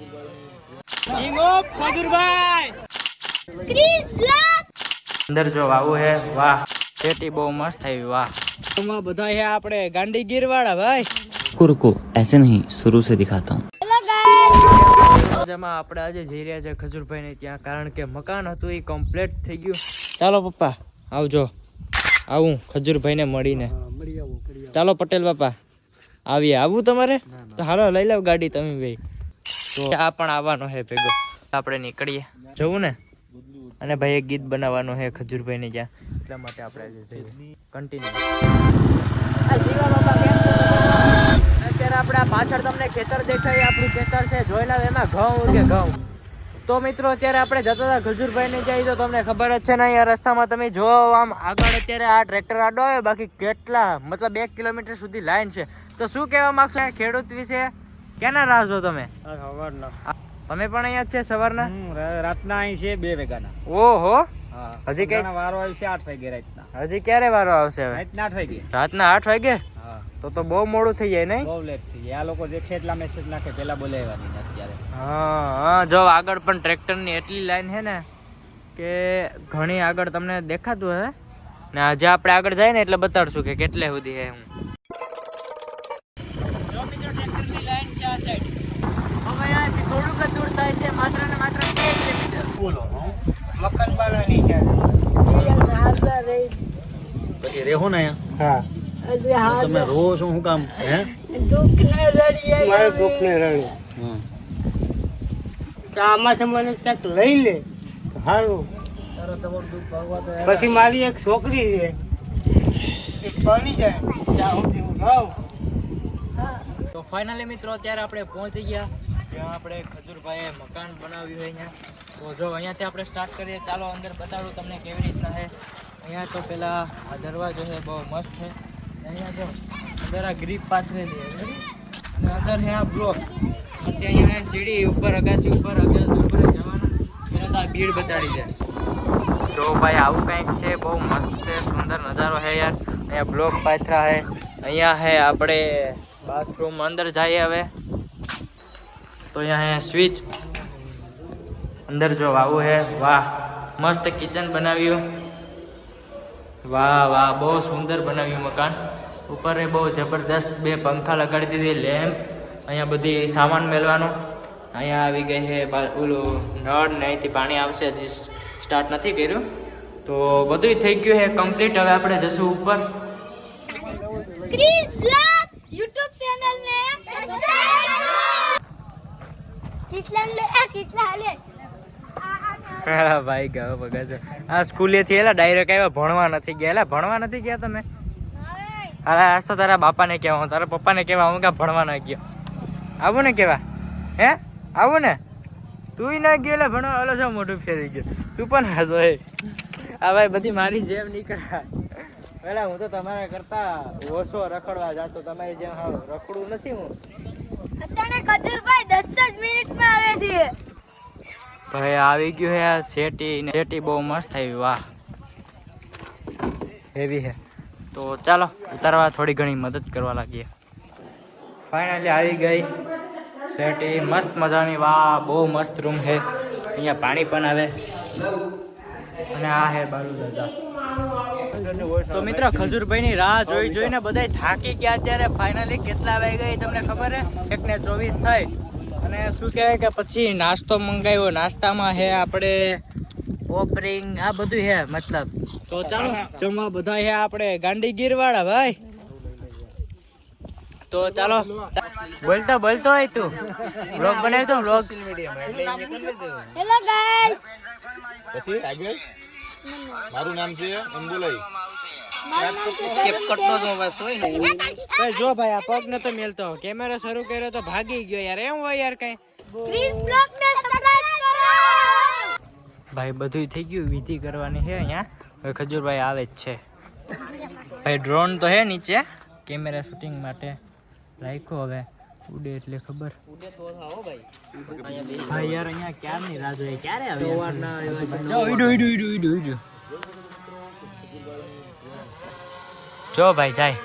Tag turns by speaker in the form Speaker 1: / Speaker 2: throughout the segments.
Speaker 1: King of Khajurbhai
Speaker 2: અંદર જો આવું હે વાહ પેટી બહુ મસ્ત થઈ વાહ
Speaker 1: એમાં બધા હે આપણે ગાંડીગીર વાળા ભાઈ
Speaker 3: रुको ऐसे नहीं शुरू से दिखाता हूँ।
Speaker 2: જેમાં આપણે આજે જઈ રહ્યા છે ખજૂરભાઈ ને ત્યાં કારણ કે મકાન હતું એ કમ્પ્લીટ થઈ ગયું. ચાલો પપ્પા આવજો આવું ખજૂરભાઈ ને મળીને ચાલો પટેલ બાપા આવીએ આવું તમારે તો હાલો લઈ લાવ ગાડી તમે ભાઈ તો આ પણ આવવાનો હે ભેગો આપણે નીકળીએ જવું ને અને ભાઈ એક ગીત બનાવવાનું હે ખજૂરભાઈ ને ત્યાં એટલા માટે આપણે આજે જઈએ કન્ટિન્યુ. અત્યારે આપણે પાછળ તમને ખેતર દેખાય આપણું ખેતર છે જોઈ લાવ એમાં ઘઉં કે ઘઉં. તો મિત્રો અત્યારે આપણે જતા હતા ખજૂરભાઈ ને જાય તો તમને ખબર જ છે ને અહીંયા રસ્તામાં તમે જો આમ આગળ અત્યારે આ ટ્રેક્ટર આડો આવે બાકી કેટલા મતલબ 1 કિલોમીટર સુધી લાઈન છે. તો શું કહેવા માંગશો ખેડૂત વિશે ક્યાંના રાહ છો તમે?
Speaker 1: સવારના
Speaker 2: તમે પણ અહીંયા જ છે સવારના
Speaker 1: રાતના અહીં છે 2 વાગ્યાના.
Speaker 2: ઓહો
Speaker 1: હજી કઈ વારો આવશે 8 વાગે રાતના.
Speaker 2: હજી ક્યારે વારો આવશે હવે?
Speaker 1: રાતના 8 વાગે.
Speaker 2: રાતના 8 વાગે?
Speaker 1: હા
Speaker 2: તો બહુ મોડું થઈ જાય નહીં?
Speaker 1: બહુ લેટ થઈ જાય. આ લોકો દેખે એટલા મેસેજ નાખે પેલા બોલાવવાની અત્યારે.
Speaker 2: હા જો આગળ પણ ટ્રેક્ટરની એટલી લાઈન છે ને કે ઘણી આગળ તમને દેખાતું હે ને આજે આપણે આગળ જાય ને એટલે બતાડશું કે કેટલે સુધી હે. હું જો મિત્રો ટ્રેક્ટરની લાઈન છે આ સાઈડ. હવે અહીંયાથી થોડુંક જ દૂર થાય છે માત્ર ને માત્ર 2 કિલોમીટર.
Speaker 1: બોલો મકાન બાળવાની છે
Speaker 4: પછી રેહો ને
Speaker 1: હા
Speaker 4: તમે રો છો શું કામ હે
Speaker 1: મારે દુઃખ ને રડ્યું તો આમાંથી મને ચેક લઈ લે તો સારું. પછી મારી એક છોકરી છે એ પડી જાય ત્યાં સુધી હું રહું.
Speaker 2: તો ફાઇનલી મિત્રો અત્યારે આપણે પહોંચી ગયા જ્યાં આપણે ખજૂરભાઈએ મકાન બનાવ્યું હોય અહીંયા. તો જો અહીંયાથી આપણે સ્ટાર્ટ કરીએ. ચાલો અંદર બતાડું તમને કેવી રીતના છે. અહીંયા તો પેલા આ દરવાજો છે બહુ મસ્ત છે. અહીંયા જો અંદર આ ગ્રીપ પાથરેલી છે અને અંદર છે આ બ્લોક. પછી અહીંયા સીડી ઉપર અગાસી ઉપર જવાનું એને તો આ બીડ બતાડી જાય. જો ભાઈ આવું કંઈક છે બહુ મસ્ત છે સુંદર નજારો છે યાર. અહીંયા બ્લોક પાથરા છે. અહીંયા છે આપણે બાથરૂમ અંદર જઈએ હવે તો અહીંયા સ્વિચ અંદર જો આવું છે વાહ મસ્ત કિચન બનાવ્યું વાહ વાહ બહુ સુંદર બનાવ્યું મકાન. ઉપર બહુ જબરદસ્ત 2 પંખા લગાડી દીધી લેમ્પ. અહીંયા બધી સામાન મેળવાનું. અહીંયા આવી ગઈ છે ઓલું નળ ને અહીંથી પાણી આવશે હજી સ્ટાર્ટ નથી કર્યું. તો બધું થઈ ગયું છે કમ્પ્લીટ. હવે આપણે જશું ઉપર.
Speaker 5: YouTube ચેનલ ને
Speaker 2: હા ભાઈ ગયો બગા આ સ્કૂલેથી એલા ડાયરેક્ટ આવ્યા ભણવા નથી ગયા. એલા ભણવા નથી ગયા તમે? અરે આજ તો તારા બાપાને કહેવા હું તારા પપ્પાને કહેવા હું ક્યાં ભણવા ના ગયો. આવું ને કહેવા હે આવું ને તું ના ગયો એટલે ભણવા ઓલો છો મોટું ફેરી ગયો તું પણ હાજો હે. આ ભાઈ બધી મારી જેમ નીકળ્યા. પેલા હું તો તમારા કરતા ઓછો રખડવા જાતો તમારી જેમ હાવ રખડું નથી હું.
Speaker 5: અત્યારે ખજૂરભાઈ 10 જ મિનિટમાં આવે છે.
Speaker 2: ભાઈ આવી ગયું હે આ સેટી બહુ મસ્ત થઈ વાહ હેવી હે. તો ચાલો ઉતારવા થોડી ઘણી મદદ કરવા લાગીએ. ફાઇનલી આવી ગઈ સેટી મસ્ત મજાની વાહ બહુ મસ્ત રૂમ છે. અહીંયા પાણી પણ આવે અને આ હે બાલુ દાદા. તો મિત્રો ખજૂરભાઈની રાહ જોઈને બધા થાકી ગયા. અત્યારે ફાઇનલી કેટલા વાગી ગઈ તમને ખબર હે? 1:24 થઈ અને શું કહેવાય કે પછી નાસ્તો મંગાવ્યો. નાસ્તામાં હે આપણે ઓપરિંગ આ બધું હે મતલબ. તો ચાલો જમવા બધા હે આપણે ગાંડીગીર વાળા ભાઈ. તો ચાલો બોલતો હોય તું વ્લોગ બનાવી તો વ્લોગ.
Speaker 5: હેલો ગાઈસ
Speaker 4: પછી આગળ મારું નામ છે અંબુલાઈ.
Speaker 2: જો ભાઈ આ પગ નતો મેલતો કેમેરા શરૂ કર્યો તો ભાગી ગયો યાર. એમ હોય યાર કઈ.
Speaker 5: ક્રિસ બ્લોગ ને સબસ્ક્રાઇબ કરો.
Speaker 2: ભાઈ બધું થઈ ગયું વિધિ કરવાની છે અહીંયા. હવે ખજૂરભાઈ આવે જ છે ભાઈ. ડ્રોન તો હે નીચે કેમેરા શૂટિંગ માટે રાખ્યો. હવે ઉડે એટલે ખબર ભાઈ યાર. અહીંયા ક્યારની રાહ જોઈએ ક્યારે આવે સવારના. જો ભાઈ જાય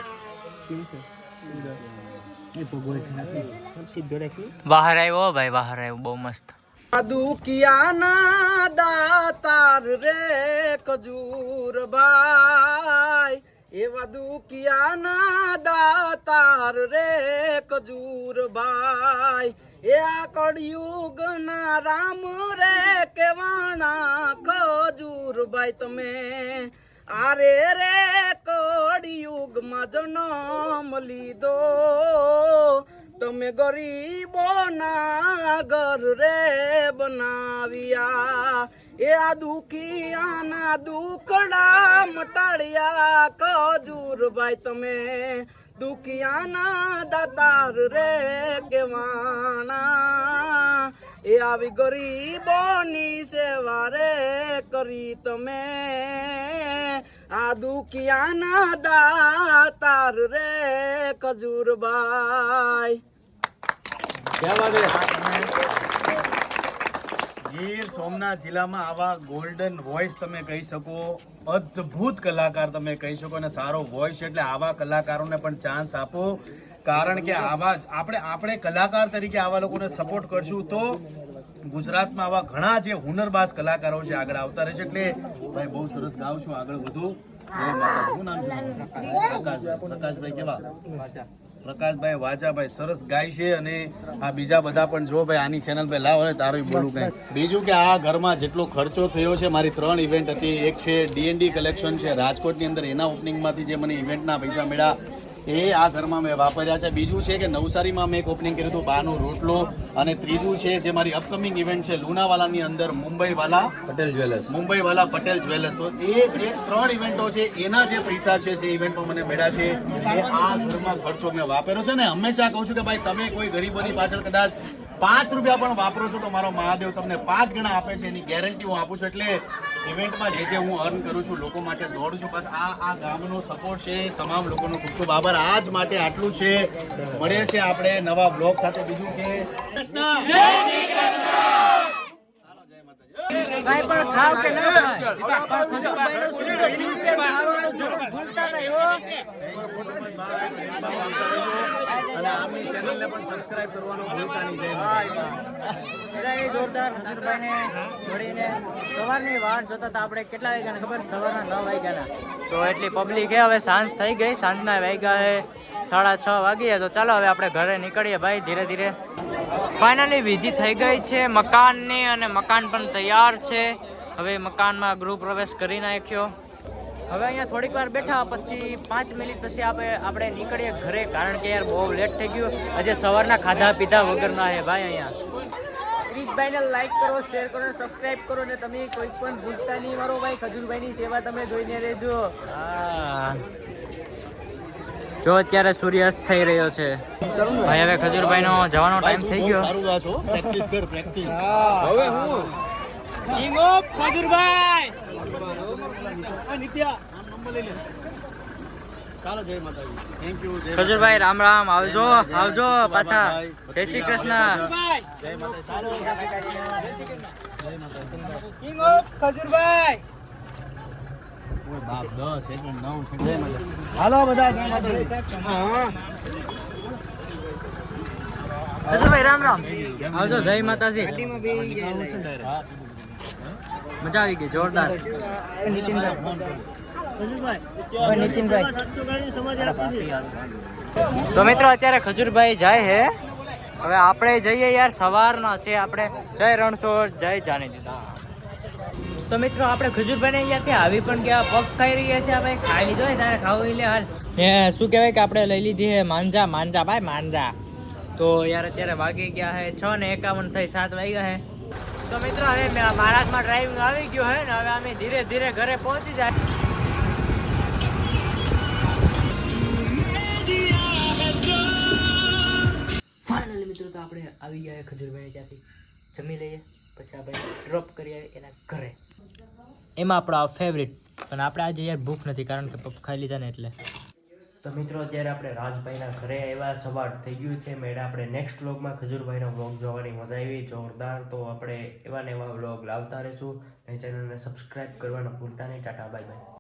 Speaker 2: બહાર આવ્યો ભાઈ, બહાર આવ્યો, બહુ મસ્ત.
Speaker 1: દુખિયાના દાતાર રે ખજૂરભાઈ, એવા દુખિયાના દાતાર રે ખજૂરભાઈ, એ આ કળિયુગના રામ રે કેવાણા ખજૂરભાઈ તમે. આરે રે કળિયુગમાં જન્મ લીધો, તમે ગરીબોના ઘર રે બનાવ્યા, એ આ દુખિયાના દુખડા મટાડ્યા ખજૂરભાઈ તમે. દુખિયાના દાતાર રે કેવાણા, એ આવી ગરીબોની સેવા રે કરી તમે. આ દુખિયાના દાતાર રે ખજૂરભાઈ.
Speaker 4: ગીર સોમનાથ જિલ્લામાં આવા ગોલ્ડન વોઇસ તમે કહી શકો, અદ્ભુત કલાકાર તમે કહી શકો, અને સારો વોઇસ એટલે આવા કલાકારોને પણ ચાન્સ આપો. કારણ કે આવા આપણે કલાકાર તરીકે આવા લોકોને સપોર્ટ કરશું તો ગુજરાતમાં આવા ઘણા જે હુનરબાજ કલાકારો છે આગળ આવતા રહેશે. એટલે ભાઈ બહુ સરસ ગાવ છું, આગળ વધુ. જય માતા. શું નામ છે? પ્રકાશભાઈ. કેવા? પ્રકાશભાઈ વાજાભાઈ સરસ ગાય છે. અને આ બીજા બધા પણ જો ભાઈ આની ચેનલ પર લાવો ને તારું બોલું કઈ. બીજું કે આ ઘરમાં જેટલો ખર્ચો થયો છે, મારી 3 ઇવેન્ટ હતી. એક છે D&D કલેક્શન છે રાજકોટની અંદર, એના ઓપનિંગમાંથી જે મને ઇવેન્ટના પૈસા મળ્યા એ આ ઘરમાં મેં વાપર્યા છે. બીજું છે કે નવસારીમાં મેં એક ઓપનિંગ કર્યું હતું, બાનો રોટલો. અને ત્રીજું છે જે મારી અપકમિંગ ઇવેન્ટ છે લુણાવાલાની અંદર, મુંબઈવાલા પટેલ જ્વેલર્સ. તો એ જે 3 ઇવેન્ટો છે એના જે પૈસા છે જે ઇવેન્ટમાં મને મળ્યા છે એ આ ઘરમાં ખર્ચો મેં વાપર્યો છે. ને હંમેશા કહું છું કે ભાઈ તમે કોઈ ગરીબોની પાછળ કદાચ 5 રૂપિયા પણ વાપરો છો તો મારો મહાદેવ તમને 5 ગણા આપે છે, એની ગેરંટી હું આપું છું. એટલે ઇવેન્ટમાં જે હું અર્ન કરું છું, લોકો માટે દોડું છું. બસ આ ગામનો સપોર્ટ છે, તમામ લોકોનો ખૂબ ખૂબ આભાર. આજ માટે આટલું છે. મળીએ છીએ આપણે નવા બ્લોગ સાથે. બીજું કે
Speaker 2: ભાઈ પણ ખાવ કે ના ખાવ, પણ ખજૂરભાઈનો સુંદર સુંદર ખાવાનું જરૂર ભૂલતા નહીં હો.
Speaker 4: અને આમની ચેનલને પણ સબસ્ક્રાઇબ કરવાનું ભૂલતા નહીં.
Speaker 2: જય જોરદાર. ખજૂરભાઈને જોડીને સવારની વાટ જોતા હતા આપણે. કેટલા વાગ્યાના ખબર? સવારના 9 વાગ્યાના. તો એટલી પબ્લિક હે. હવે સાંજ થઈ ગઈ, સાંજના વાગ્યા હે 6:30 વાગ્યા. તો ચાલો હવે આપણે ઘરે નીકળીએ ભાઈ ધીરે ધીરે. ફાઇનલી વિધિ થઈ ગઈ છે મકાનની, અને મકાન પણ તૈયાર છે. હવે મકાનમાં ગૃહ પ્રવેશ કરી નાખ્યો. હવે અહીંયા થોડીક વાર બેઠા, પછી 5 મિનિટ પછી આપણે નીકળીએ ઘરે. કારણ કે યાર બહુ લેટ થઈ ગયું. આજે સવારના ખાધા પીધા વગરના હે ભાઈ અહીંયા. ક્રિશભાઈને લાઈક કરો, શેર કરો, સબસ્ક્રાઇબ કરો, ને તમે કોઈ પણ ભૂલતા નહીં મારો ભાઈ. ખજૂરભાઈની સેવા તમે જોઈને રહેજો. જો અત્યારે સૂર્યાસ્ત થઈ રહ્યો છે ભાઈ. હવે ખજૂરભાઈનો જવાનો ટાઈમ થઈ ગયો.
Speaker 4: સારું ગા છો, પ્રેક્ટિસ કર પ્રેક્ટિસ.
Speaker 2: હવે હું કિંગ ઓફ ખજૂરભાઈ.
Speaker 4: નિત્યા આમ નંબર લઈ લે. ચાલો જય માતાજી. Thank you.
Speaker 2: ખજૂરભાઈ રામ રામ. આવજો આવજો પાછા. જય શ્રી કૃષ્ણ.
Speaker 4: જય માતાજી. ચાલો જય માતાજી.
Speaker 2: King of Khajurbhai.
Speaker 4: બાપ 10 સેકન્ડ 9 સેકન્ડ. જય માતાજી. હાલો બધા જય માતાજી.
Speaker 2: ખજૂરભાઈ રામ રામ. આવજો. જય માતાજી. મજા આવી ગઈ જોરદાર. તો મિત્રો અત્યારે ખજૂરભાઈ જાય હે. હવે આપણે જઈએ યાર. સવારના છે આપણે. જય રણછોડ, જય જાનીદા. તો મિત્રો આપણે ખજૂરભાઈને અહીંયાથી આવી પણ ગયા. પફ ખાઈ રહ્યા છે ભાઈ. ખાઈ લીધો હોય તારે ખાવું લે હાલ. શું કહેવાય કે આપણે લઈ લીધી હે માંજા ભાઈ માંજા. તો યાર અત્યારે વાગી ગયા હે 6:51 થઈ 7 વાગ્યા હે. તો મિત્રો હવે મહારાજમાં ડ્રાઇવિંગ આવી ગયો હે ને. હવે અમે ધીરે ધીરે ઘરે પહોંચી જાય. ફાઇનલી મિત્રો તો આપણે આવી ગયા ખજૂરભાઈ ત્યાંથી. જમી લઈએ પછી આપણે ડ્રોપ કરી આવીએ એના ઘરે. એમાં આપણા ફેવરિટ. પણ આપણે આજે યાર ભૂખ નથી કારણ કે પપ ખાઈ લીધા ને એટલે. તો મિત્રો અત્યારે આપણે રાજભાઈના ઘરે આવ્યા. સવાર થઈ ગયું છે. મેળે આપણે નેક્સ્ટ વ્લોગમાં ખજૂરભાઈનો વ્લોગ જોવાની મજા આવી જોરદાર. તો આપણે એવા ને એવા વ્લોગ લાવતા રહીશું. એ ચેનલને સબસ્ક્રાઈબ કરવાનું ભૂલતા નહીં. Tata bye bye.